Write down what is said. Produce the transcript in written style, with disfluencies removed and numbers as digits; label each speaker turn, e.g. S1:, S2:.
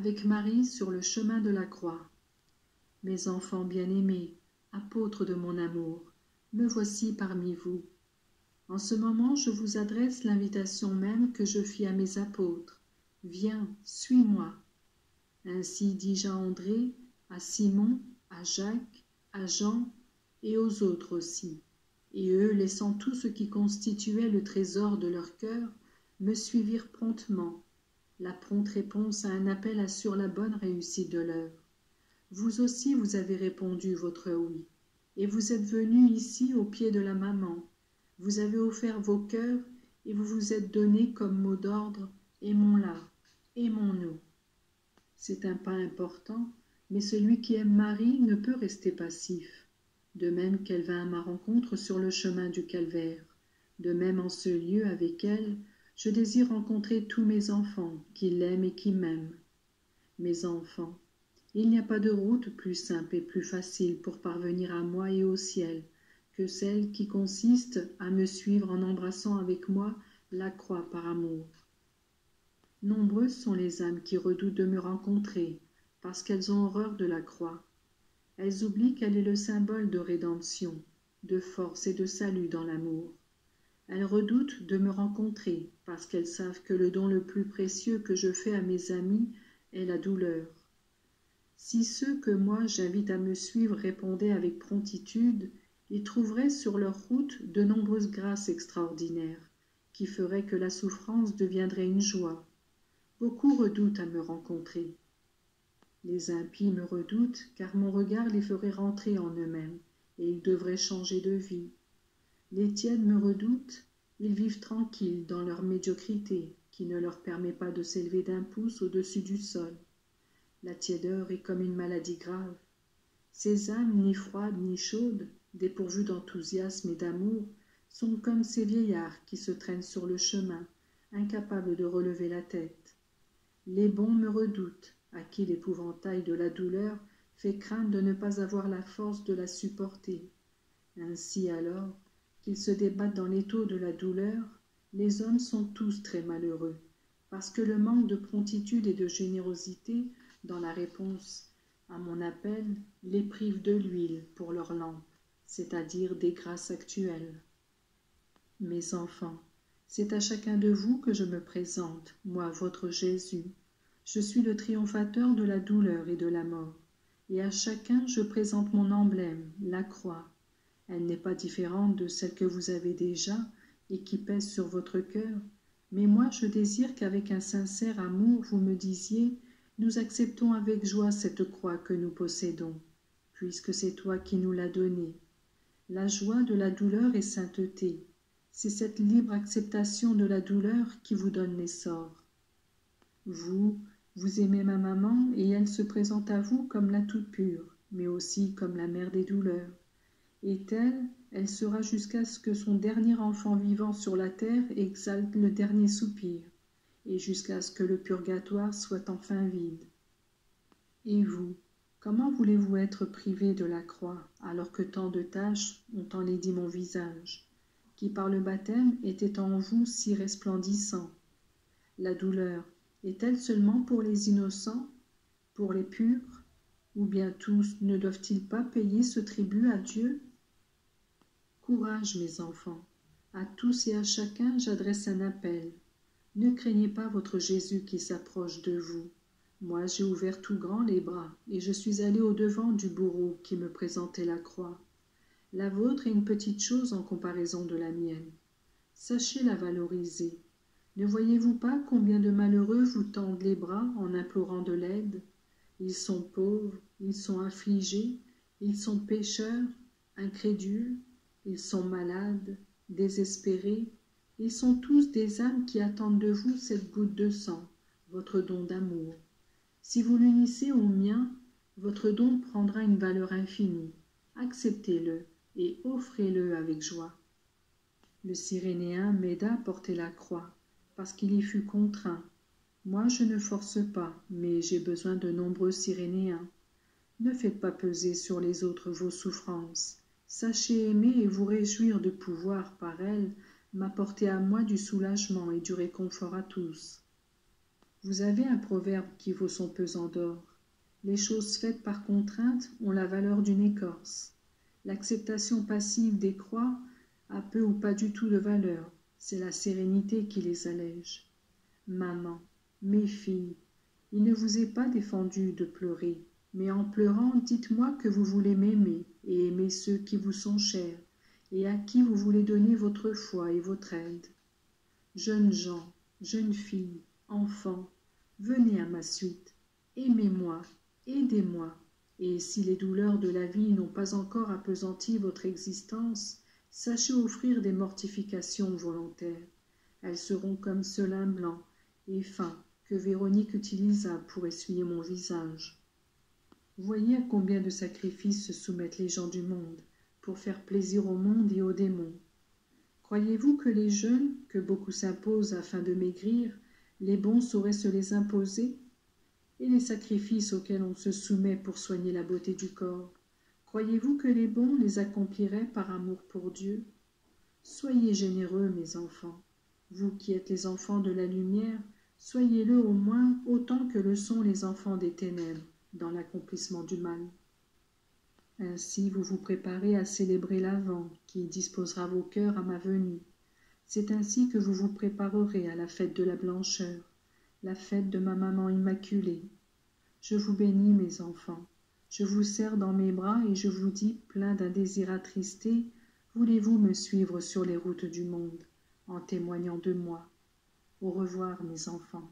S1: avec Marie sur le chemin de la croix. Mes enfants bien-aimés, apôtres de mon amour, me voici parmi vous. En ce moment, je vous adresse l'invitation même que je fis à mes apôtres. Viens, suis-moi. Ainsi dis-je à André, à Simon, à Jacques, à Jean et aux autres aussi. Et eux, laissant tout ce qui constituait le trésor de leur cœur, me suivirent promptement. La prompte réponse à un appel assure la bonne réussite de l'œuvre. Vous aussi, vous avez répondu votre oui, et vous êtes venus ici au pied de la maman. Vous avez offert vos cœurs, et vous vous êtes donné comme mot d'ordre, aimons-la, aimons-nous. C'est un pas important, mais celui qui aime Marie ne peut rester passif. De même qu'elle vint à ma rencontre sur le chemin du calvaire, de même en ce lieu avec elle, je désire rencontrer tous mes enfants qui l'aiment et qui m'aiment. Mes enfants, il n'y a pas de route plus simple et plus facile pour parvenir à moi et au ciel que celle qui consiste à me suivre en embrassant avec moi la croix par amour. Nombreuses sont les âmes qui redoutent de me rencontrer parce qu'elles ont horreur de la croix. Elles oublient qu'elle est le symbole de rédemption, de force et de salut dans l'amour. Elles redoutent de me rencontrer parce qu'elles savent que le don le plus précieux que je fais à mes amis est la douleur. Si ceux que moi j'invite à me suivre répondaient avec promptitude, ils trouveraient sur leur route de nombreuses grâces extraordinaires qui feraient que la souffrance deviendrait une joie. Beaucoup redoutent à me rencontrer. Les impies me redoutent car mon regard les ferait rentrer en eux-mêmes et ils devraient changer de vie. Les tièdes me redoutent, ils vivent tranquilles dans leur médiocrité qui ne leur permet pas de s'élever d'un pouce au-dessus du sol. La tiédeur est comme une maladie grave. Ces âmes, ni froides ni chaudes, dépourvues d'enthousiasme et d'amour, sont comme ces vieillards qui se traînent sur le chemin, incapables de relever la tête. Les bons me redoutent, à qui l'épouvantail de la douleur fait craindre de ne pas avoir la force de la supporter. Ainsi alors, qu'ils se débattent dans l'étau de la douleur, les hommes sont tous très malheureux, parce que le manque de promptitude et de générosité dans la réponse à mon appel les prive de l'huile pour leur lampe, c'est-à-dire des grâces actuelles. Mes enfants, c'est à chacun de vous que je me présente, moi votre Jésus. Je suis le triomphateur de la douleur et de la mort, et à chacun je présente mon emblème, la croix. Elle n'est pas différente de celle que vous avez déjà et qui pèse sur votre cœur, mais moi je désire qu'avec un sincère amour vous me disiez « Nous acceptons avec joie cette croix que nous possédons, puisque c'est toi qui nous l'as donnée. » La joie de la douleur est sainteté. C'est cette libre acceptation de la douleur qui vous donne l'essor. Vous aimez ma maman et elle se présente à vous comme la toute pure, mais aussi comme la mère des douleurs. Et telle, elle sera jusqu'à ce que son dernier enfant vivant sur la terre exalte le dernier soupir, et jusqu'à ce que le purgatoire soit enfin vide. Et vous, comment voulez-vous être privé de la croix, alors que tant de taches ont enlaidi mon visage, qui par le baptême était en vous si resplendissant? La douleur est-elle seulement pour les innocents, pour les purs, ou bien tous ne doivent-ils pas payer ce tribut à Dieu? Courage, mes enfants, à tous et à chacun j'adresse un appel. Ne craignez pas votre Jésus qui s'approche de vous. Moi j'ai ouvert tout grand les bras, et je suis allé au-devant du bourreau qui me présentait la croix. La vôtre est une petite chose en comparaison de la mienne. Sachez la valoriser. Ne voyez-vous pas combien de malheureux vous tendent les bras en implorant de l'aide? Ils sont pauvres, ils sont affligés, ils sont pécheurs, incrédules, ils sont malades, désespérés. Ils sont tous des âmes qui attendent de vous cette goutte de sang, votre don d'amour. Si vous l'unissez au mien, votre don prendra une valeur infinie. Acceptez-le et offrez-le avec joie. Le Cyrénéen m'aida à porter la croix, parce qu'il y fut contraint. Moi, je ne force pas, mais j'ai besoin de nombreux Cyrénéens. Ne faites pas peser sur les autres vos souffrances. Sachez aimer et vous réjouir de pouvoir, par elles, m'apporter à moi du soulagement et du réconfort à tous. Vous avez un proverbe qui vaut son pesant d'or. Les choses faites par contrainte ont la valeur d'une écorce. L'acceptation passive des croix a peu ou pas du tout de valeur. C'est la sérénité qui les allège. Maman, mes filles, il ne vous est pas défendu de pleurer, mais en pleurant, dites-moi que vous voulez m'aimer et aimer ceux qui vous sont chers et à qui vous voulez donner votre foi et votre aide. Jeunes gens, jeunes filles, enfants, venez à ma suite, aimez-moi, aidez-moi, et si les douleurs de la vie n'ont pas encore appesanti votre existence, sachez offrir des mortifications volontaires. Elles seront comme ce lin blanc et fin que Véronique utilisa pour essuyer mon visage. Voyez à combien de sacrifices se soumettent les gens du monde pour faire plaisir au monde et aux démons. Croyez-vous que les jeûnes, que beaucoup s'imposent afin de maigrir, les bons sauraient se les imposer? Et les sacrifices auxquels on se soumet pour soigner la beauté du corps, croyez-vous que les bons les accompliraient par amour pour Dieu? Soyez généreux, mes enfants. Vous qui êtes les enfants de la lumière, soyez-le au moins autant que le sont les enfants des ténèbres dans l'accomplissement du mal. Ainsi vous vous préparez à célébrer l'Avent qui disposera vos cœurs à ma venue. C'est ainsi que vous vous préparerez à la fête de la blancheur, la fête de ma maman immaculée. Je vous bénis, mes enfants. Je vous serre dans mes bras et je vous dis, plein d'un désir attristé, voulez-vous me suivre sur les routes du monde, en témoignant de moi? Au revoir, mes enfants.